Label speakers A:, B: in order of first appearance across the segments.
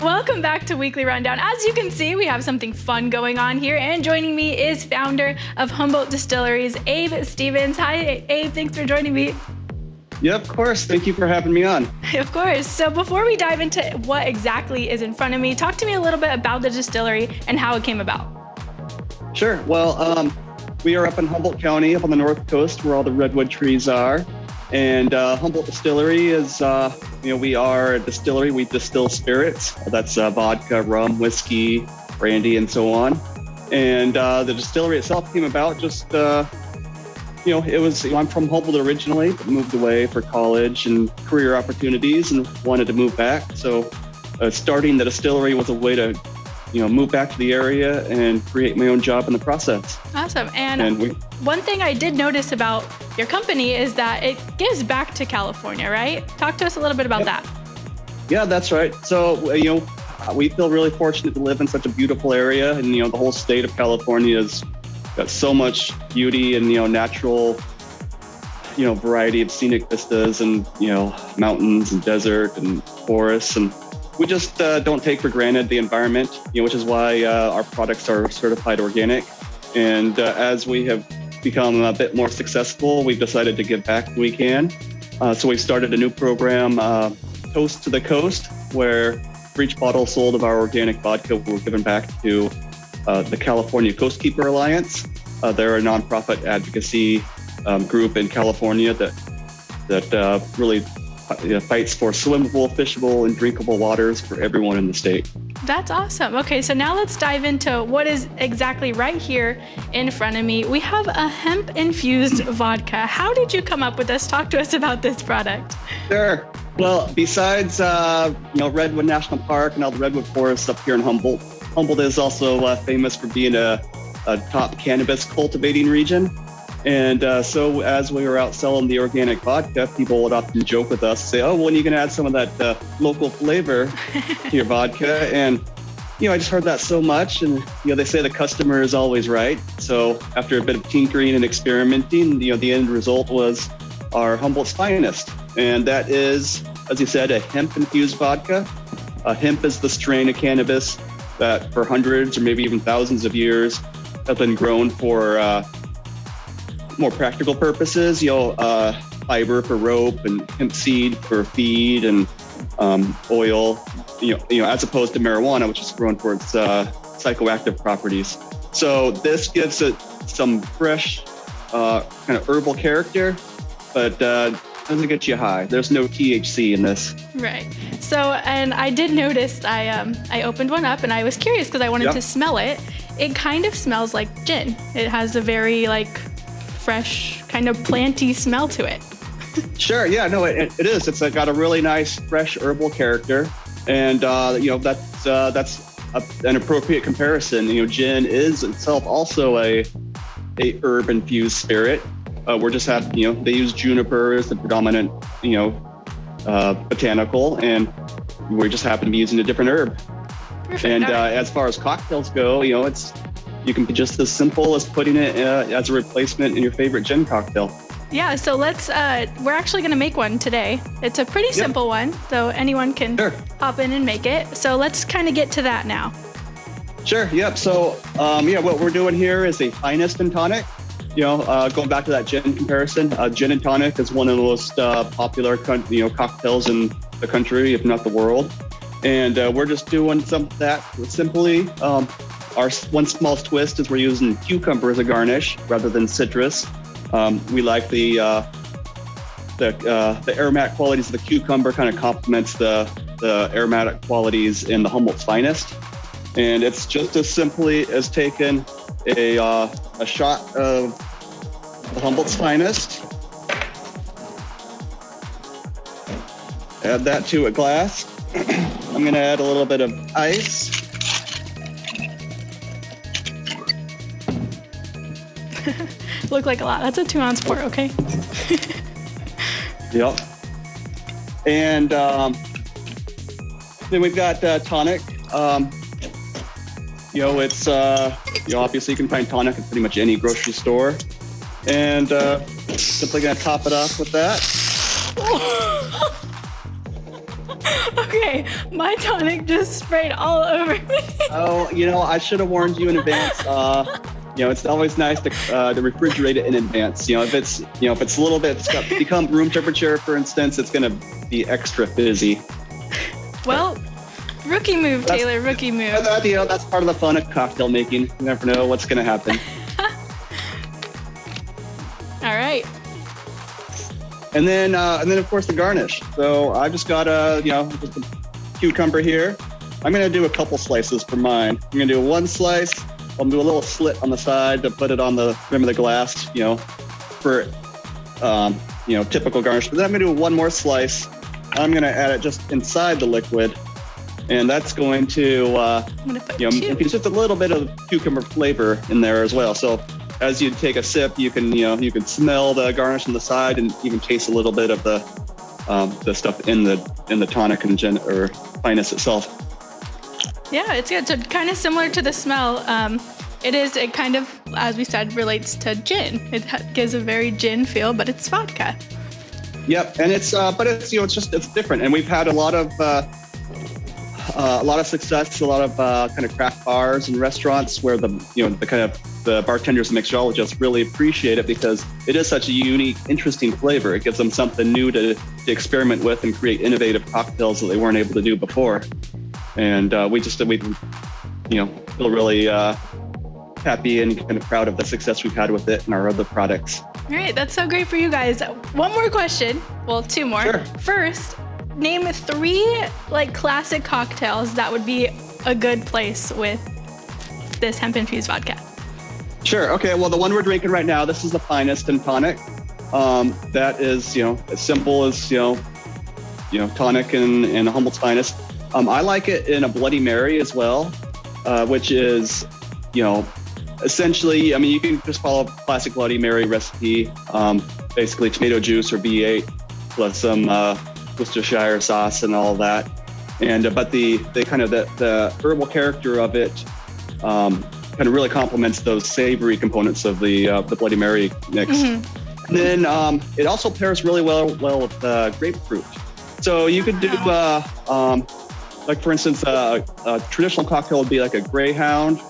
A: Welcome back to Weekly Rundown. As you can see, we have something fun going on here, and joining me is founder of Humboldt Distilleries, Abe Stevens. Hi, Abe. Thanks for joining me.
B: Yeah, of course. Thank you for having me on.
A: Of course. So before we dive into what exactly is in front of me, talk to me a little bit about the distillery and how it came about.
B: Sure. Well, we are up in Humboldt County, up on the north coast where all the redwood trees are. And Humboldt Distillery is, we are a distillery. We distill spirits. That's vodka, rum, whiskey, brandy, and so on. And the distillery itself came about just, I'm from Humboldt originally, but moved away for college and career opportunities and wanted to move back. So starting the distillery was a way to move back to the area and create my own job in the process.
A: Awesome. And one thing I did notice about your company is that it gives back to California, right? Talk to us a little bit about that. Yeah,
B: that's right. So, we feel really fortunate to live in such a beautiful area, and, the whole state of California has got so much beauty and, natural, variety of scenic vistas and, mountains and desert and forests. And we just don't take for granted the environment, which is why our products are certified organic. And as we have become a bit more successful, we've decided to give back when we can. So we started a new program, Toast to the Coast, where for each bottle sold of our organic vodka, we're given back to the California Coastkeeper Alliance. They're a nonprofit advocacy group in California that really fights for swimmable, fishable, and drinkable waters for everyone in the state.
A: That's awesome. Okay, so now let's dive into what is exactly right here in front of me. We have a hemp infused vodka. How did you come up with this? Talk to us about this product.
B: Sure. Well, besides Redwood National Park and all the redwood forests up here in Humboldt, Humboldt is also famous for being a top cannabis cultivating region. And so as we were out selling the organic vodka, people would often joke with us, say, oh, when are you going to add some of that local flavor to your vodka? And, I just heard that so much. And, they say the customer is always right. So after a bit of tinkering and experimenting, the end result was our Humboldt's finest. And that is, as you said, a hemp-infused vodka. Hemp is the strain of cannabis that for hundreds or maybe even thousands of years have been grown for more practical purposes, fiber for rope and hemp seed for feed and oil, as opposed to marijuana, which is grown for its psychoactive properties. So this gives it some fresh kind of herbal character, but doesn't get you high. There's no THC in this.
A: Right. So, and I did notice, I opened one up and I was curious because I wanted to smell it. It kind of smells like gin. It has a very fresh kind of planty smell to it.
B: Sure. Yeah, no, it is. It's got a really nice, fresh herbal character. And, that's an appropriate comparison. Gin is itself also a herb infused spirit. We're just they use juniper as the predominant, botanical, and we just happen to be using a different herb.
A: Perfect.
B: And as far as cocktails go, you can be just as simple as putting it as a replacement in your favorite gin cocktail.
A: Yeah, so let's, we're actually going to make one today. It's a pretty simple one, so anyone can hop in and make it. So let's kind of get to that now.
B: Sure, yep. So, what we're doing here is a finest and tonic. Going back to that gin comparison, gin and tonic is one of the most popular, cocktails in the country, if not the world. And we're just doing that simply. Our one small twist is we're using cucumber as a garnish rather than citrus. We like the aromatic qualities of the cucumber kind of complements the aromatic qualities in the Humboldt's finest. And it's just as simply as taking a shot of the Humboldt's finest, add that to a glass. I'm going to add a little bit of ice.
A: Look like a lot. That's a 2-ounce pour, okay?
B: Yep. And then we've got tonic. It's obviously you can find tonic at pretty much any grocery store. And simply gonna top it off with that.
A: Okay, Okay, my tonic just sprayed all over me.
B: Oh, I should have warned you in advance. It's always nice to refrigerate it in advance. If it's a little bit, it's got become room temperature, for instance, it's going to be extra fizzy.
A: Well, rookie move, Taylor, rookie move.
B: That's part of the fun of cocktail making. You never know what's going to happen.
A: All right.
B: And then of course the garnish. So I just got just a cucumber here. I'm going to do a couple slices for mine. I'm going to do one slice. I'll do a little slit on the side to put it on the rim of the glass, for typical garnish. But then I'm going to do one more slice. I'm going to add it just inside the liquid. And that's going to, infuse just a little bit of cucumber flavor in there as well. So as you take a sip, you can smell the garnish on the side and even taste a little bit of the stuff in the tonic and gin or finest itself.
A: Yeah, it's good. So kind of similar to the smell. It kind of, as we said, relates to gin. It gives a very gin feel, but it's vodka.
B: Yep, and it's it's different. And we've had a lot of success, a lot of kind of craft bars and restaurants where the bartenders and mixologists really appreciate it because it is such a unique, interesting flavor. It gives them something new to experiment with and create innovative cocktails that they weren't able to do before. And we feel really happy and kind of proud of the success we've had with it and our other products.
A: All right, that's so great for you guys. One more question. Well, two more.
B: Sure.
A: First, name 3 classic cocktails that would be a good place with this hemp infused vodka.
B: Sure. Okay. Well, the one we're drinking right now, this is the finest in tonic. That is, as simple as tonic and Humboldt's finest. I like it in a Bloody Mary as well, which is, essentially, you can just follow a classic Bloody Mary recipe, basically tomato juice or V8 plus some Worcestershire sauce and all of that. And but the kind of the herbal character of it kind of really complements those savory components of the Bloody Mary mix. Mm-hmm. And then it also pairs really well with grapefruit. So you could do like for instance, a traditional cocktail would be like a Greyhound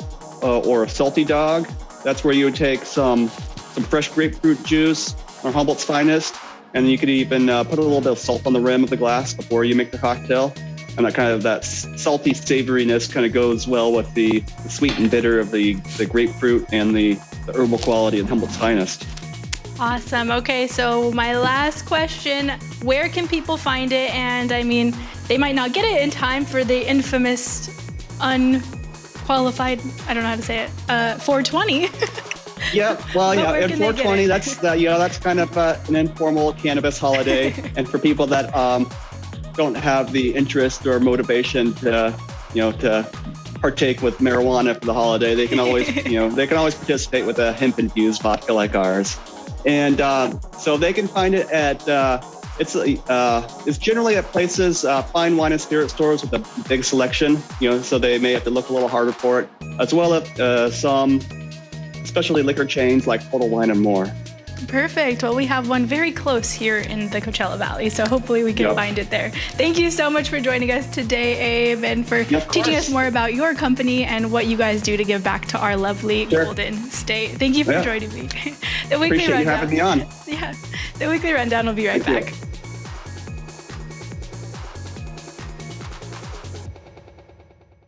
B: or a Salty Dog. That's where you would take some fresh grapefruit juice or Humboldt's finest, and you could even put a little bit of salt on the rim of the glass before you make the cocktail. And that salty savoriness kind of goes well with the sweet and bitter of the grapefruit and the herbal quality of Humboldt's finest.
A: Awesome. Okay, so my last question, where can people find it? And they might not get it in time for the infamous unqualified, I don't know how to say it, 420.
B: Yeah, well, at 420, that's kind of an informal cannabis holiday. And for people that don't have the interest or motivation to partake with marijuana for the holiday, they can always participate with a hemp infused vodka like ours. And so they can find it at it's generally at places, fine wine and spirit stores with a big selection, so they may have to look a little harder for it, as well as some specialty liquor chains like Total Wine and More.
A: Perfect. Well, we have one very close here in the Coachella Valley, so hopefully we can find it there. Thank you so much for joining us today, Abe, and for teaching us more about your company and what you guys do to give back to our lovely Golden State. Thank you for joining me.
B: Appreciate you having me on.
A: Yeah. The Weekly Rundown will be right back.